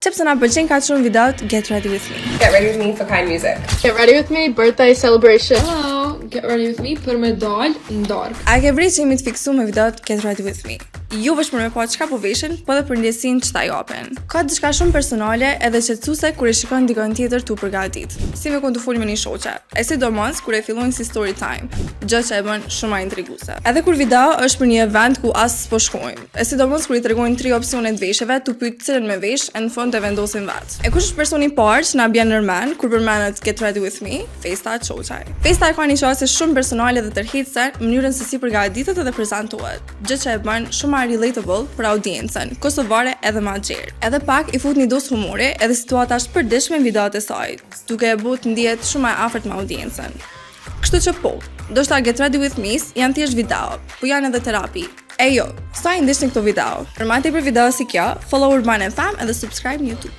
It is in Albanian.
sepse na pëlqen kaq shumë videot Get Ready With Me. Get ready with me for kind music. Get ready with me, birthday celebration. Hello, get ready with me për me dal në darkë. A ke vrit që jemi të fiksu me videot Get Ready With Me? Jo vetëm për me pa çka po veshin, po edhe për ndjesin ç'ta japin. Ka diçka shumë personale edhe qetësuese kur e shikon dikon tjetër tu përgatit. Si me të fol me një shoqe. E sidomos kur e fillojnë si story time, gjë që e bën shumë intriguese. Edhe kur video është për një event ku as po shkojmë. E sidomos kur i tregojnë 3 opsione të veshjeve, tu pyet cilën me vesh e në fund e vendosin vet. E kush është personi i parë që na bjen nërmen kur përmendet Get Ready With Me? Festa Çoçaj. Festa ka një çështje shumë personale dhe tërheqëse në mënyrën se si përgatitet dhe prezantohet, gjë që e bën shumë relatable për audiencën kosovare edhe ma gjerë. Edhe pak i fut një dos humori edhe situata është përditshme në videot e saj, duke e bërë të ndihet shumë më afërt me audiencën. Kështu që po, ndoshta Get Ready With Me janë thjesht video, po janë edhe terapi. E jo, sa i ndiqni këto video. Për më tepër video si kjo, follow Urban FM edhe subscribe në YouTube.